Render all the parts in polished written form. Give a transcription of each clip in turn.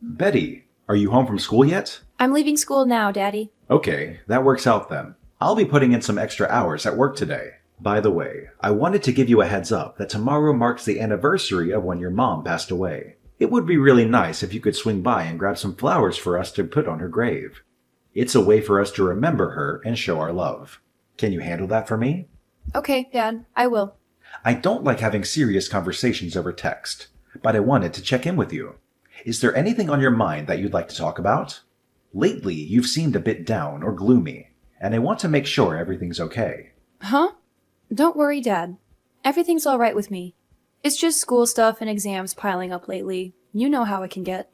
Betty, are you home from school yet? I'm leaving school now, Daddy. Okay, that works out then. I'll be putting in some extra hours at work today. By the way, I wanted to give you a heads up that tomorrow marks the anniversary of when your mom passed away. It would be really nice if you could swing by and grab some flowers for us to put on her grave. It's a way for us to remember her and show our love. Can you handle that for me? Okay, Dad, I will. I don't like having serious conversations over text, but I wanted to check in with you. Is there anything on your mind that you'd like to talk about? Lately, you've seemed a bit down or gloomy, and I want to make sure everything's okay. Huh? Don't worry, Dad. Everything's all right with me. It's just school stuff and exams piling up lately. You know how it can get.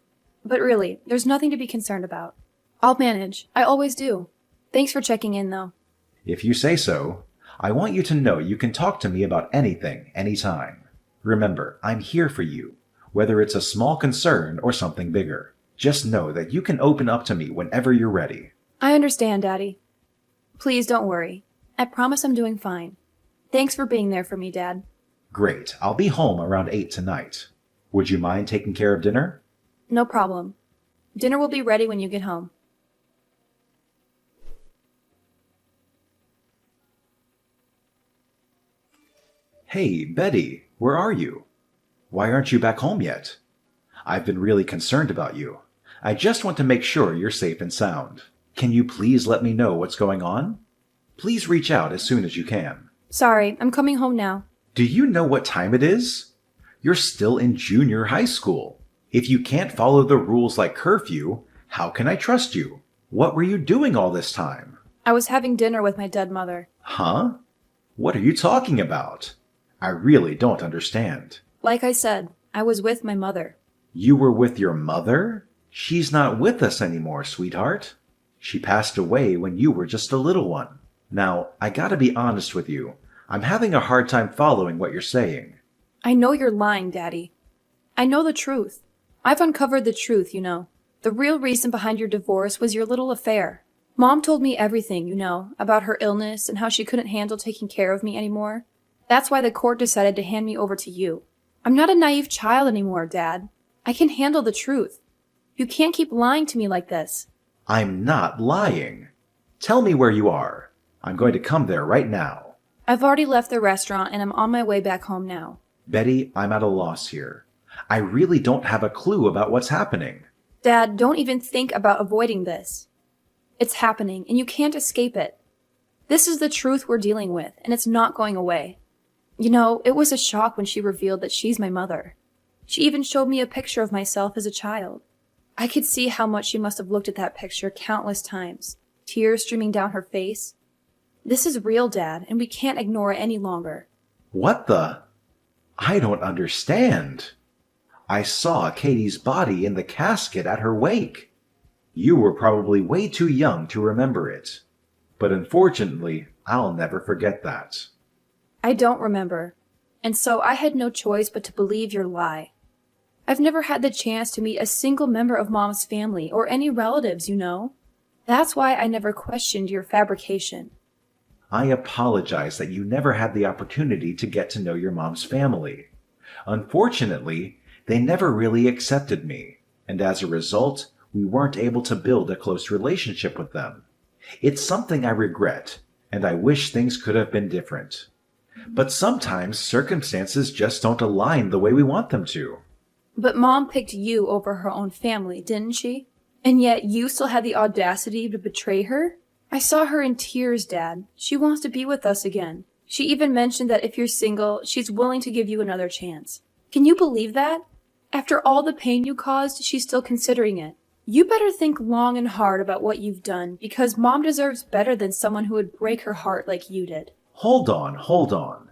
But really, there's nothing to be concerned about. I'll manage. I always do. Thanks for checking in, though. If you say so, I want you to know you can talk to me about anything, anytime. Remember, I'm here for you, whether it's a small concern or something bigger. Just know that you can open up to me whenever you're ready. I understand, Daddy. Please don't worry. I promise I'm doing fine. Thanks for being there for me, Dad. Great. I'll be home around 8 tonight. Would you mind taking care of dinner? No problem. Dinner will be ready when you get home. Hey, Betty, where are you? Why aren't you back home yet? I've been really concerned about you. I just want to make sure you're safe and sound. Can you please let me know what's going on? Please reach out as soon as you can. Sorry, I'm coming home now. Do you know what time it is? You're still in junior high school. If you can't follow the rules like curfew, how can I trust you? What were you doing all this time? I was having dinner with my dead mother. Huh? What are you talking about? I really don't understand. Like I said, I was with my mother. You were with your mother? She's not with us anymore, sweetheart. She passed away when you were just a little one. Now, I gotta be honest with you. I'm having a hard time following what you're saying. I know you're lying, Daddy. I know the truth. I've uncovered the truth, you know. The real reason behind your divorce was your little affair. Mom told me everything, you know, about her illness and how she couldn't handle taking care of me anymore. That's why the court decided to hand me over to you. I'm not a naive child anymore, Dad. I can handle the truth. You can't keep lying to me like this. I'm not lying. Tell me where you are. I'm going to come there right now. I've already left the restaurant and I'm on my way back home now. Betty, I'm at a loss here. I really don't have a clue about what's happening. Dad, don't even think about avoiding this. It's happening and you can't escape it. This is the truth we're dealing with and it's not going away. You know, it was a shock when she revealed that she's my mother. She even showed me a picture of myself as a child. I could see how much she must have looked at that picture countless times, tears streaming down her face. This is real, Dad, and we can't ignore it any longer. What the? I don't understand. I saw Katie's body in the casket at her wake. You were probably way too young to remember it. But unfortunately, I'll never forget that. I don't remember, and so I had no choice but to believe your lie. I've never had the chance to meet a single member of Mom's family or any relatives, you know. That's why I never questioned your fabrication. I apologize that you never had the opportunity to get to know your mom's family. Unfortunately, they never really accepted me, and as a result, we weren't able to build a close relationship with them. It's something I regret, and I wish things could have been different. But sometimes circumstances just don't align the way we want them to. But Mom picked you over her own family, didn't she? And yet you still had the audacity to betray her? I saw her in tears, Dad. She wants to be with us again. She even mentioned that if you're single, she's willing to give you another chance. Can you believe that? After all the pain you caused, she's still considering it. You better think long and hard about what you've done, because Mom deserves better than someone who would break her heart like you did. Hold on.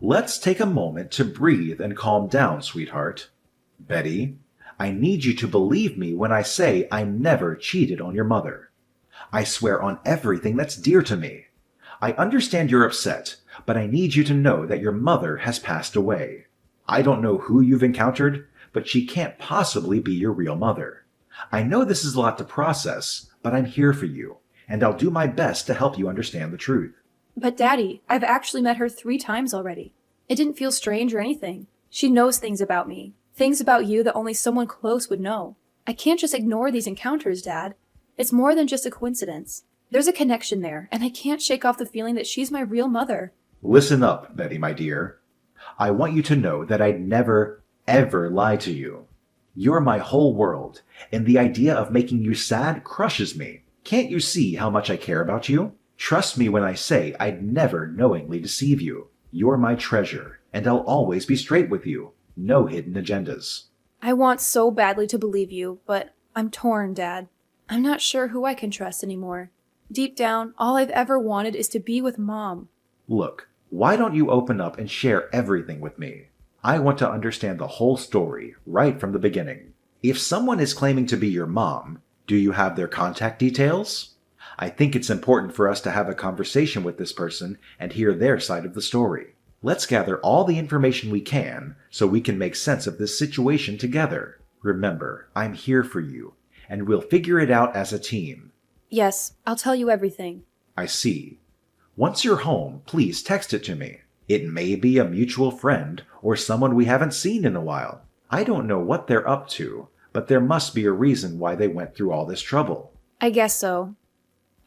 Let's take a moment to breathe and calm down, sweetheart. Betty, I need you to believe me when I say I never cheated on your mother. I swear on everything that's dear to me. I understand you're upset, but I need you to know that your mother has passed away. I don't know who you've encountered, but she can't possibly be your real mother. I know this is a lot to process, but I'm here for you, and I'll do my best to help you understand the truth. But Daddy, I've actually met her 3 times already. It didn't feel strange or anything. She knows things about me. Things about you that only someone close would know. I can't just ignore these encounters, Dad. It's more than just a coincidence. There's a connection there, and I can't shake off the feeling that she's my real mother. Listen up, Betty, my dear. I want you to know that I'd never, ever lie to you. You're my whole world, and the idea of making you sad crushes me. Can't you see how much I care about you? Trust me when I say I'd never knowingly deceive you. You're my treasure, and I'll always be straight with you. No hidden agendas. I want so badly to believe you, but I'm torn, Dad. I'm not sure who I can trust anymore. Deep down, all I've ever wanted is to be with Mom. Look, why don't you open up and share everything with me? I want to understand the whole story, right from the beginning. If someone is claiming to be your mom, do you have their contact details? I think it's important for us to have a conversation with this person and hear their side of the story. Let's gather all the information we can so we can make sense of this situation together. Remember, I'm here for you, and we'll figure it out as a team. Yes, I'll tell you everything. I see. Once you're home, please text it to me. It may be a mutual friend or someone we haven't seen in a while. I don't know what they're up to, but there must be a reason why they went through all this trouble. I guess so.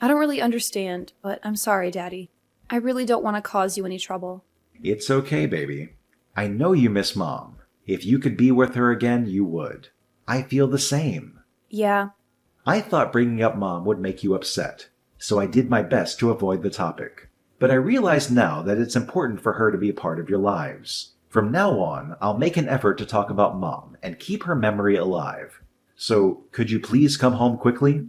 I don't really understand, but I'm sorry, Daddy. I really don't want to cause you any trouble. It's okay, baby. I know you miss Mom. If you could be with her again, you would. I feel the same. Yeah. I thought bringing up Mom would make you upset, so I did my best to avoid the topic. But I realize now that it's important for her to be a part of your lives. From now on, I'll make an effort to talk about Mom and keep her memory alive. So, could you please come home quickly?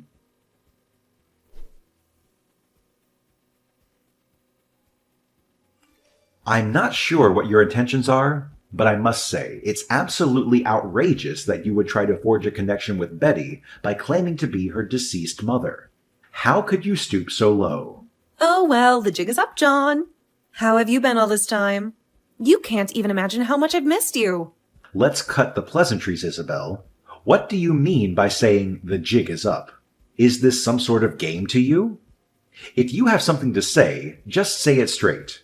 I'm not sure what your intentions are, but I must say, it's absolutely outrageous that you would try to forge a connection with Betty by claiming to be her deceased mother. How could you stoop so low? Oh, well, the jig is up, John. How have you been all this time? You can't even imagine how much I've missed you. Let's cut the pleasantries, Isabel. What do you mean by saying the jig is up? Is this some sort of game to you? If you have something to say, just say it straight.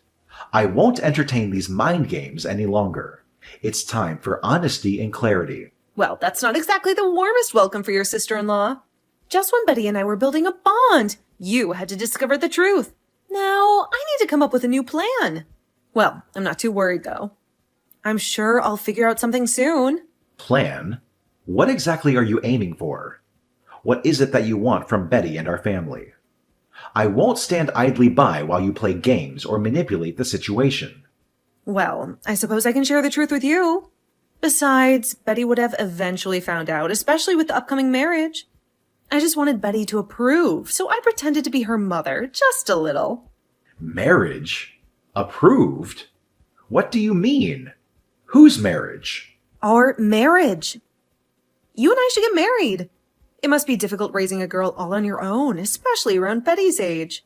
I won't entertain these mind games any longer. It's time for honesty and clarity. Well, that's not exactly the warmest welcome for your sister-in-law. Just when Betty and I were building a bond, you had to discover the truth. Now, I need to come up with a new plan. Well, I'm not too worried, though. I'm sure I'll figure out something soon. Plan? What exactly are you aiming for? What is it that you want from Betty and our family? I won't stand idly by while you play games or manipulate the situation. Well, I suppose I can share the truth with you. Besides, Betty would have eventually found out, especially with the upcoming marriage. I just wanted Betty to approve, so I pretended to be her mother, just a little. Marriage? Approved? What do you mean? Whose marriage? Our marriage. You and I should get married. It must be difficult raising a girl all on your own, especially around Betty's age.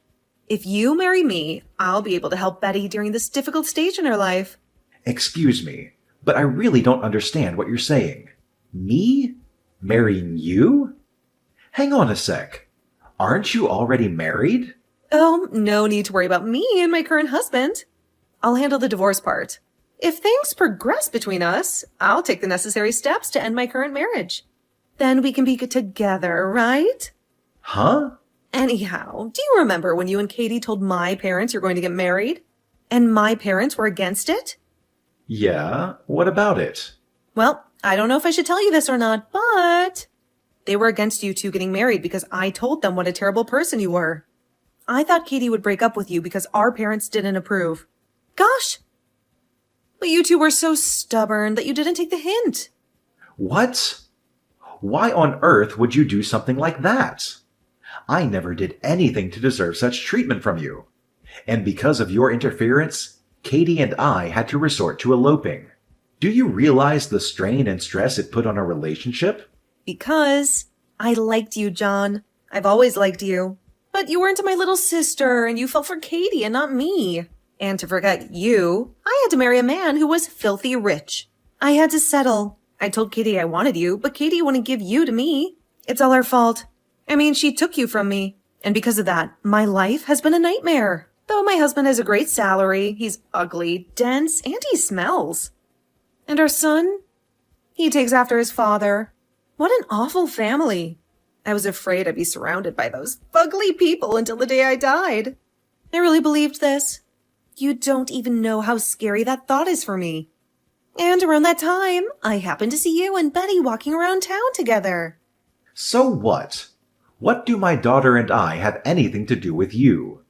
If you marry me, I'll be able to help Betty during this difficult stage in her life. Excuse me, but I really don't understand what you're saying. Me? Marrying you? Hang on a sec. Aren't you already married? Oh, no need to worry about me and my current husband. I'll handle the divorce part. If things progress between us, I'll take the necessary steps to end my current marriage. Then we can be together, right? Huh? Anyhow, do you remember when you and Katie told my parents you're going to get married? And my parents were against it? Yeah, what about it? Well, I don't know if I should tell you this or not, but they were against you two getting married because I told them what a terrible person you were. I thought Katie would break up with you because our parents didn't approve. Gosh! But you two were so stubborn that you didn't take the hint. What? Why on earth would you do something like that? I never did anything to deserve such treatment from you. And because of your interference, Katie and I had to resort to eloping. Do you realize the strain and stress it put on our relationship? Because I liked you, John. I've always liked you. But you weren't my little sister, and you fell for Katie and not me. And to forget you, I had to marry a man who was filthy rich. I had to settle. I told Katie I wanted you, but Katie wouldn't give you to me. It's all her fault. I mean, she took you from me. And because of that, my life has been a nightmare. Though my husband has a great salary, he's ugly, dense, and he smells. And our son? He takes after his father. What an awful family. I was afraid I'd be surrounded by those fugly people until the day I died. I really believed this. You don't even know how scary that thought is for me. And around that time, I happened to see you and Betty walking around town together. So what? What do my daughter and I have anything to do with you?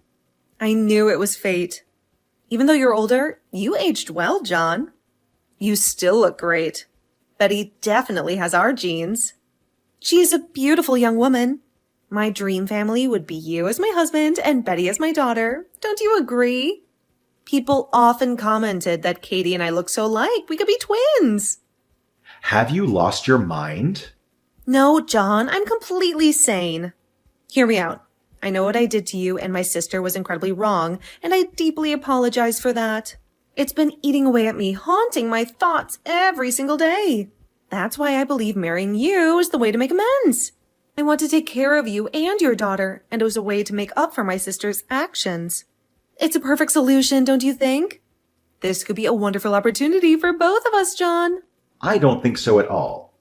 I knew it was fate. Even though you're older, you aged well, John. You still look great. Betty definitely has our genes. She's a beautiful young woman. My dream family would be you as my husband and Betty as my daughter. Don't you agree? People often commented that Katie and I look so alike. We could be twins. Have you lost your mind? No, John, I'm completely sane. Hear me out. I know what I did to you and my sister was incredibly wrong, and I deeply apologize for that. It's been eating away at me, haunting my thoughts every single day. That's why I believe marrying you is the way to make amends. I want to take care of you and your daughter, and it was a way to make up for my sister's actions. It's a perfect solution, don't you think? This could be a wonderful opportunity for both of us, John. I don't think so at all.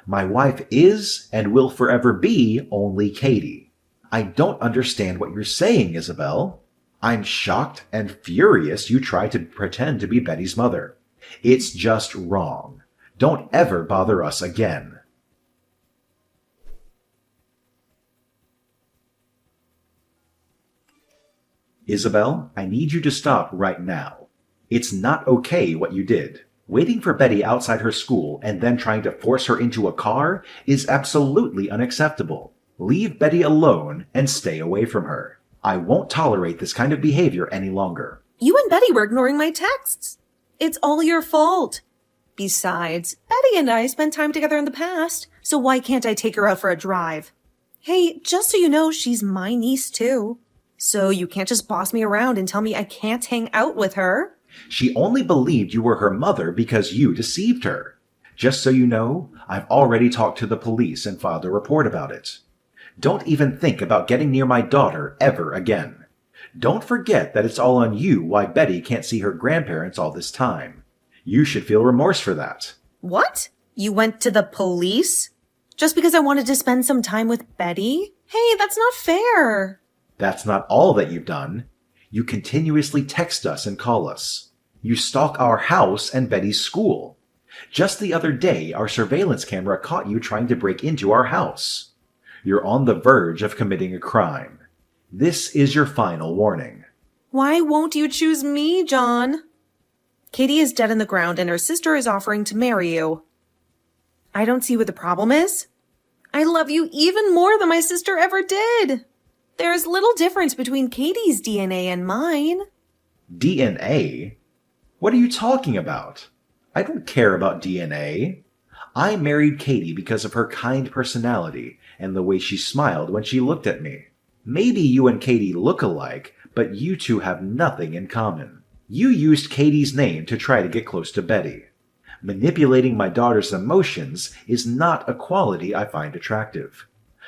My wife is and will forever be only Katie. I don't understand what you're saying, Isabel. I'm shocked and furious you try to pretend to be Betty's mother. It's just wrong. Don't ever bother us again. Isabel, I need you to stop right now. It's not okay what you did. Waiting for Betty outside her school and then trying to force her into a car is absolutely unacceptable. Leave Betty alone and stay away from her. I won't tolerate this kind of behavior any longer. You and Betty were ignoring my texts. It's all your fault. Besides, Betty and I spent time together in the past, so why can't I take her out for a drive? Hey, just so you know, she's my niece too. So you can't just boss me around and tell me I can't hang out with her. She only believed you were her mother because you deceived her. Just so you know, I've already talked to the police and filed a report about it. Don't even think about getting near my daughter ever again. Don't forget that it's all on you why Betty can't see her grandparents all this time. You should feel remorse for that. What? You went to the police? Just because I wanted to spend some time with Betty? Hey, that's not fair. That's not all that you've done. You continuously text us and call us. You stalk our house and Betty's school. Just the other day, our surveillance camera caught you trying to break into our house. You're on the verge of committing a crime. This is your final warning. Why won't you choose me, John? Katie is dead in the ground and her sister is offering to marry you. I don't see what the problem is. I love you even more than my sister ever did. There is little difference between Katie's DNA and mine. DNA? What are you talking about? I don't care about DNA. I married Katie because of her kind personality and the way she smiled when she looked at me. Maybe you and Katie look alike, but you two have nothing in common. You used Katie's name to try to get close to Betty. Manipulating my daughter's emotions is not a quality I find attractive.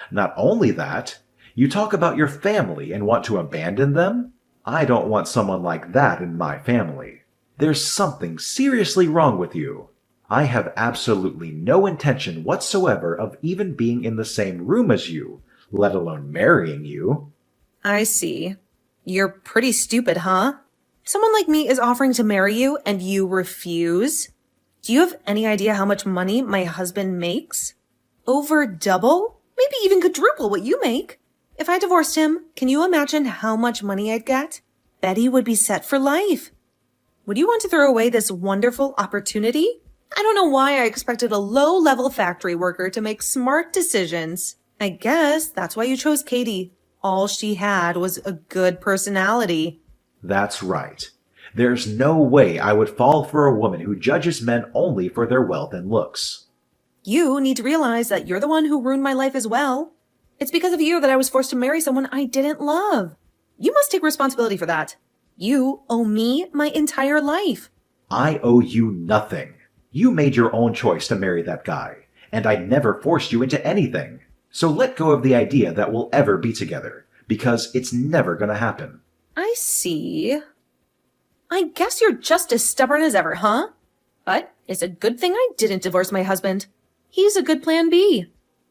Not only that, you talk about your family and want to abandon them? I don't want someone like that in my family. There's something seriously wrong with you. I have absolutely no intention whatsoever of even being in the same room as you, let alone marrying you. I see. You're pretty stupid, huh? Someone like me is offering to marry you and you refuse? Do you have any idea how much money my husband makes? Over double? Maybe even quadruple what you make. If I divorced him, can you imagine how much money I'd get? Betty would be set for life. Would you want to throw away this wonderful opportunity? I don't know why I expected a low-level factory worker to make smart decisions. I guess that's why you chose Katie. All she had was a good personality. That's right. There's no way I would fall for a woman who judges men only for their wealth and looks. You need to realize that you're the one who ruined my life as well. It's because of you that I was forced to marry someone I didn't love. You must take responsibility for that. You owe me my entire life. I owe you nothing. You made your own choice to marry that guy, and I never forced you into anything. So let go of the idea that we'll ever be together, because it's never gonna happen. I see. I guess you're just as stubborn as ever, huh? But it's a good thing I didn't divorce my husband. He's a good plan B.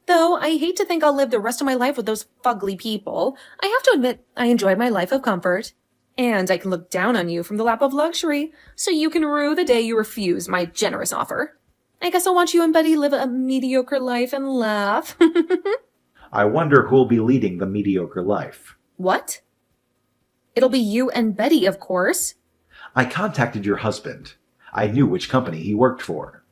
Though I hate to think I'll live the rest of my life with those fugly people, I have to admit I enjoyed my life of comfort. And I can look down on you from the lap of luxury, so you can rue the day you refuse my generous offer. I guess I'll watch you and Betty live a mediocre life and laugh. I wonder who'll be leading the mediocre life. What? It'll be you and Betty, of course. I contacted your husband. I knew which company he worked for.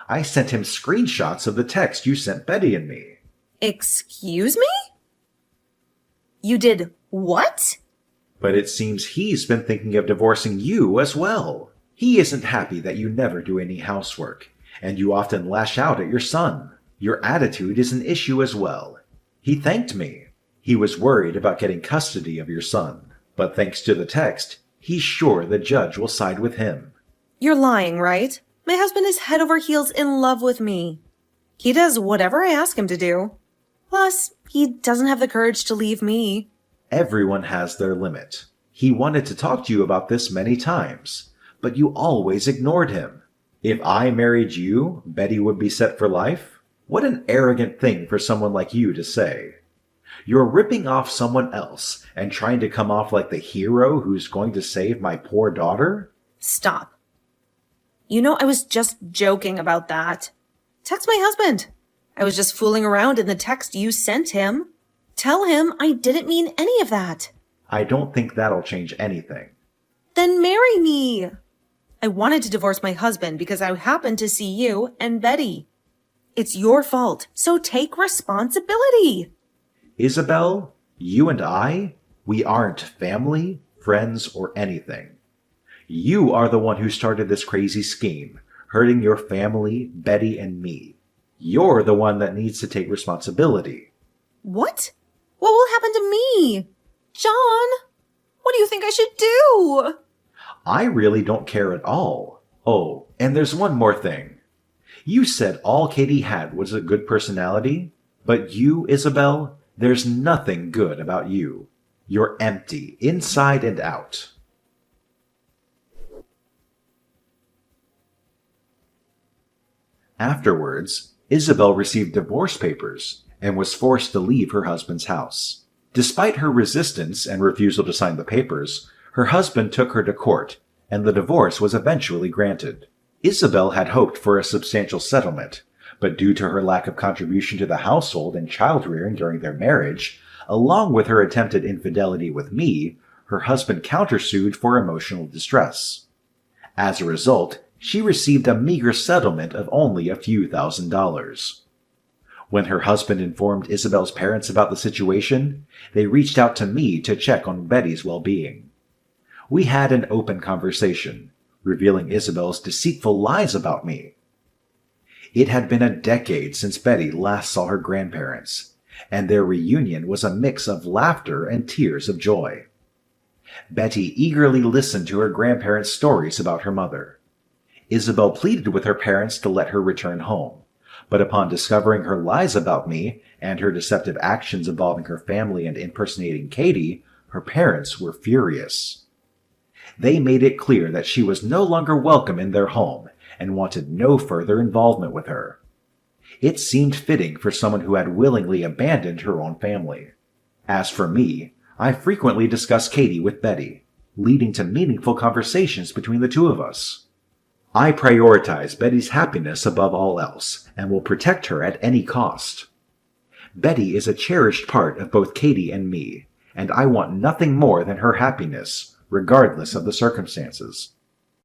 I sent him screenshots of the text you sent Betty and me. Excuse me? You did what? But it seems he's been thinking of divorcing you as well. He isn't happy that you never do any housework, and you often lash out at your son. Your attitude is an issue as well. He thanked me. He was worried about getting custody of your son, but thanks to the text, he's sure the judge will side with him. You're lying, right? My husband is head over heels in love with me. He does whatever I ask him to do. Plus, he doesn't have the courage to leave me. Everyone has their limit. He wanted to talk to you about this many times, but you always ignored him. If I married you, Betty would be set for life? What an arrogant thing for someone like you to say. You're ripping off someone else and trying to come off like the hero who's going to save my poor daughter? Stop. You know, I was just joking about that. Text my husband. I was just fooling around in the text you sent him. Tell him I didn't mean any of that. I don't think that'll change anything. Then marry me. I wanted to divorce my husband because I happened to see you and Betty. It's your fault, so take responsibility. Isabel, you and I, we aren't family, friends, or anything. You are the one who started this crazy scheme, hurting your family, Betty, and me. You're the one that needs to take responsibility. What? What will happen to me? John, what do you think I should do? I really don't care at all. Oh, and there's one more thing. You said all Katie had was a good personality, but you, Isabel, there's nothing good about you. You're empty, inside and out. Afterwards, Isabel received divorce papers and was forced to leave her husband's house. Despite her resistance and refusal to sign the papers, her husband took her to court, and the divorce was eventually granted. Isabel had hoped for a substantial settlement, but due to her lack of contribution to the household and child-rearing during their marriage, along with her attempted infidelity with me, her husband countersued for emotional distress. As a result, she received a meager settlement of only a few $1,000s. When her husband informed Isabel's parents about the situation, they reached out to me to check on Betty's well-being. We had an open conversation, revealing Isabel's deceitful lies about me. It had been a decade since Betty last saw her grandparents, and their reunion was a mix of laughter and tears of joy. Betty eagerly listened to her grandparents' stories about her mother. Isabel pleaded with her parents to let her return home, but upon discovering her lies about me and her deceptive actions involving her family and impersonating Katie, her parents were furious. They made it clear that she was no longer welcome in their home and wanted no further involvement with her. It seemed fitting for someone who had willingly abandoned her own family. As for me, I frequently discussed Katie with Betty, leading to meaningful conversations between the two of us. I prioritize Betty's happiness above all else and will protect her at any cost. Betty is a cherished part of both Katie and me, and I want nothing more than her happiness, regardless of the circumstances.